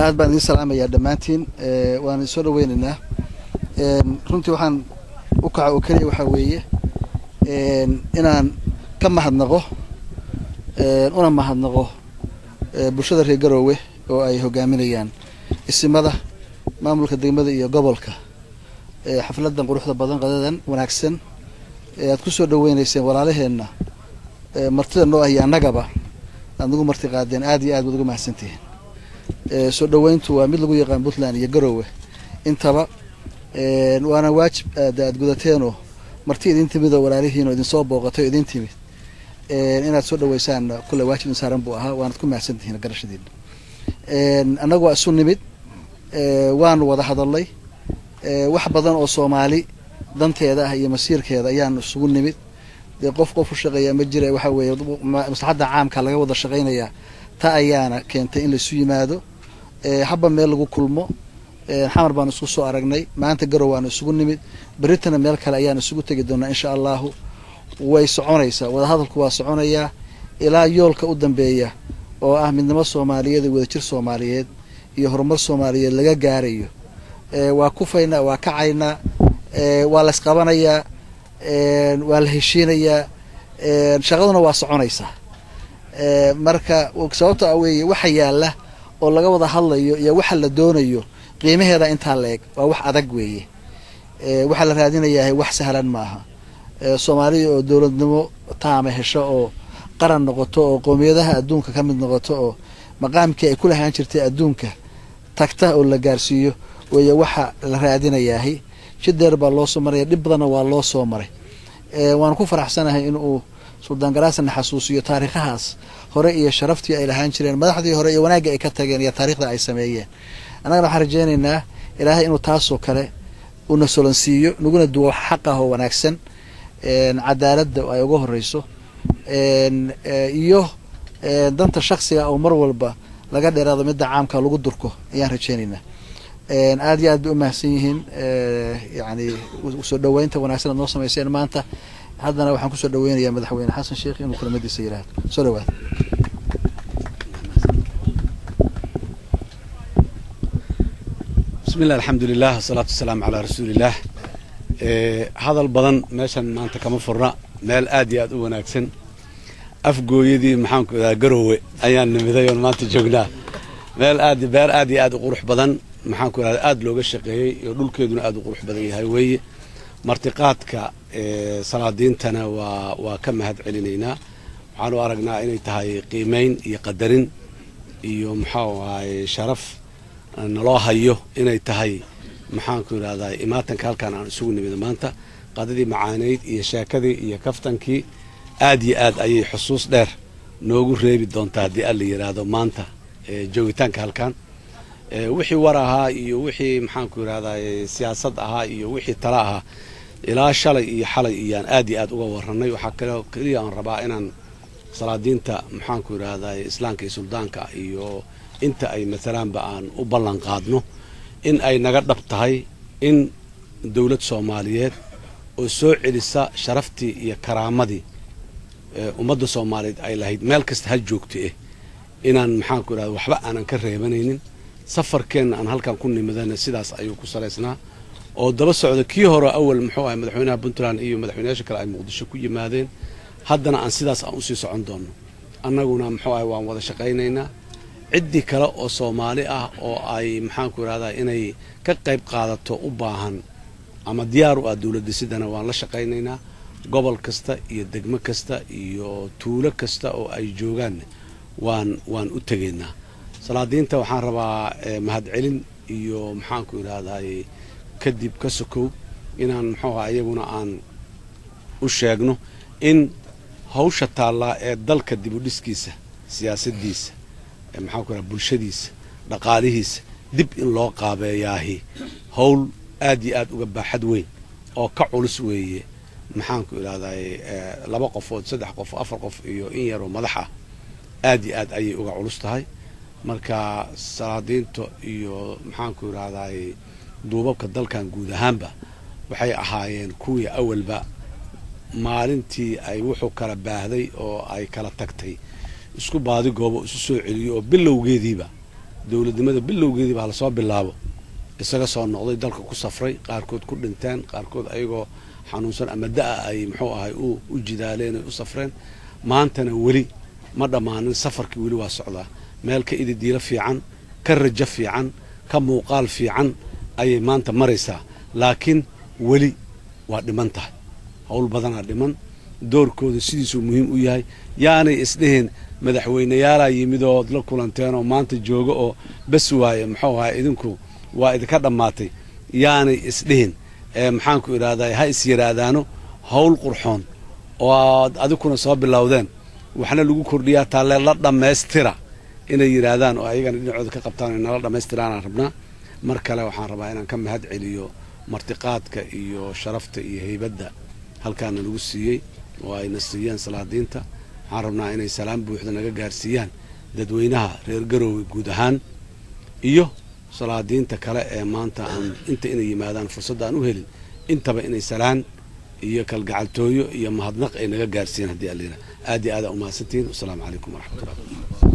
aad baan idin salaamayaa dhammaantiin waan soo dhaweynaynaa runtii waxaan u kaca oo kaliya waxa weeye inaan ka mahadnaqo una mahadnaqo bulshada reer Garowe oo ay hogaaminayaan isimada maamulka degmada iyo gobolka xafladan quruxda badan qadadan wanaagsan aad ku soo dhaweynayseen walaalaheena martida noo ay annagaba anagu marti qaadeen aad iyo aad ugu mahadsantihiin soo dhaweyntu waa mid lagu yaqaan Puntland iyo Garowe intaba waana waajib aad gudateeno marti idin timid walaalihiin oo idin soo booqatay idin timid inaad soo dhaweysaan kulli waajib saaran buu ahaa waana ku mahadsantihiin garashadiina anagu waa sunnimid waan wada hadalay wax badan oo Soomaali danteeda ah iyo masiirkeeda ayaan isugu nimid qof u shaqeeya ma jira waxa weeye maslaxada caamka laga wada shaqeynaya ta ayaana keentay in la isu yimaado habba meel lagu kulmo xamar baan isku soo aragnay maanta Garowe waan isugu nimid baritana meel kale ayaan isugu tagi doonaa insha Allah way soconaysaa wada hadalku waa soconaya ilaa yoolka u dambeeya oo ah midnimo Soomaaliyeed wada jir Soomaaliyeed iyo horumar Soomaaliyeed laga gaarayo waa ku fayna waa kacayna waa la isqabanaya waa la heshiinaya shaqaduna waa soconaysaa marka sababta ah weeye waxa yaala oo laga wada hadlayo iyo waxa la doonayo qiimaheeda inta leeg waa wax adag weeye waxa la raadinayaa wax sahlan ma aha Soomaaliya oo dawladnimo taama hesho oo qaran noqoto oo qoomiyadaha adduunka ka mid noqoto oo maqaamkii ay ku lahaan jirtay adduunka tagta oo la gaarsiiyo weeye waxa la raadinayaa shideer baa loo soo maray dib badan waa loo soo maray waan ku faraxsanahay in uu Suldaan Garaasan xasuusiyo taariikhahaas hore iyo sharaftii ay lahaan jireen madaxdii hore iyo wanaagga ay ka tageen iyo taariikhda ay sameeyeen anaga waxaan rajaynaynaa Ilaahay inuu taasoo kale una solansiiyo nuguna duwo xaq ah oo wanaagsan cadaaladda ay uga horeyso iyo danta shakhsiga oo mar walba laga dheeraado midda caamka lagu durko ayaan rajaynaynaa aad iyo aad bay u mahadsan yihiin yani soo dhaweynta wanaagsan noo sameeyeen maanta haddana waxaan ku soo dhaweynayaa madaxweyne Xasan Sheekh inuu kulamadiisa yiraahdo soo dhawaad bismillah alxamdulillah wasalaatu wasalaamu calaa rasuulillah hadal badan meeshan maanta kama furna meel aad iyo aad u wanaagsan afgooyadii maxaan ku daa Garowe ayaan nimiday oo maanta joognaa meel beer aad iyo aad u qurux badan maxaan ku daa aad looga shaqeeyay iyo dhulkeeduna aad u qurux badan yahay weeye martiqaadka salaadiintana waa ka mahad celinaynaa waxaan u aragnaa inay tahay qiimeyn iyo qadarin iyo maxaa waaye sharaf naloo hayo inay tahay maxaan ku raaddaa imaatanka halkan aan isugu nimid maanta qadadii macaaneyd iyo sheekadii iyo kaftankii aad iyo aad ayay xusuus dheer noogu reebi doontaa haddii alla yiraahdo maanta joogitaanka halkan wixii war ahaa iyo wixii maxaan ku raaddaa siyaasad ahaa iyo wixii tala ahaa ilaa shalay iyo xalay iyaan aad iyo aad uga warranay waxaa kaliya aan rabaa inaan salaadiinta maxaan ku raaddaa islaamka iyo suldaanka iyo inta ay matalaanba aan u ballan qaadno in ay naga dhab tahay in dawlad Soomaaliyeed oo soo celisa sharaftii iyo karaamadii ummadda Soomaaliyeed ay lahayd meel kasta ha joogto inaan maxaan ku raaddaa waxba aanan ka reebanaynin safarkeena aan halkan ku nimadana sidaas ayuu ku saleysnaa oo daba socda kii hore awal muxuu ahay madaxweynaha Puntland iyo madaxweynayaasha kale ay Muqdisho ku yimaadeen haddana aan sidaas aan u sii socon doono annaguna muxuu ahay waan wada shaqaynaynaa ciddi kale oo Soomaali ah oo ay maxaan ku raaddaa inay ka qayb qaadato u baahan ama diyaar u ah dawladda sidana waan la shaqaynaynaa gobol kasta iyo degmo kasta iyo tuulo kasta oo ay joogaan waan u tageynaa salaadiinta waxaan rabaa mahad celin iyo maxaan ku raaddaa kadib ka sokow inaan muxuu ahaa iyaguna aan u sheegno in hawsha taala ee dalka dib u dhiskiisa siyaasadiisa maxaan ku raaddaa bulshadiisa dhaqaalihiisa dib in loo qaabeeyaahi hawl aad iyo aad uga baaxad weyn oo ka culus weeye maxaan ku raaddaa 2 qofood 3 qof 4 qof iyo in yar oo madax ah aad iyo aad ayay uga culus tahay marka salaadiinta iyo maxaan ku raaddaa duubabka dalkan guud ahaanba waxay ahaayeen kuwii awalba maalintii ay wuxuu kala baahday oo ay kala tagtay isku baadi goobo isu soo celiyo oo bilowgeediiba dowladnimada bilowgeedii baa lasoo bilaabo isaga soo noqday dalka ku safray qaarkood ku dhinteen qaarkood ayagoo xanuunsan ama da'a ay muxuu ahay u jidaaleen ay u safreen maantana weli ma dhammaanin safarkii weli waa socdaa meel ka ididiilo fiican ka rajo fiican ka muuqaal fiican ayay maanta maraysaa laakiin weli waa dhiman tahay hawl badanaa dhiman doorkooda sidiisuu muhiim u yahay yaanay isdheheen madaxweyneyaalaa yimid ood la kulanteen oo maanta jooga oo bas waaye muxuu ahay idinku waa idinka dhammaatay yaanay isdhihin maxaanku idhahdaa ha is yidhaahdaano hawl qurxoon oo aad adikuna soo bilowdeen waxna lagu kordhiyaa taalle la dhammaystira inay yidhaahdaan oo ayagana dhinacooda ka qabtaan nala dhammaystiraanaan rabnaa mar kale waxaan rabaa inaan ka mahad celiyo martiqaadka iyo sharafta iyo haybadda halkaana lagu siiyey oo ayna siiyeen salaadiinta waxaan rabnaa inay salaam buuxda naga gaarsiiyaan dadweynaha reer Garowe guud ahaan iyo salaadiinta kale ee maanta aan inta inay yimaadaan fursada aan u helin intaba inay salaan iyo kalgacaltooyo iyo mahadnaq ay naga gaarsiiyaan haddii alla yiraahdo aad iyo aad u mahadsantiin. Assalaamu calaykum waraxmatullahi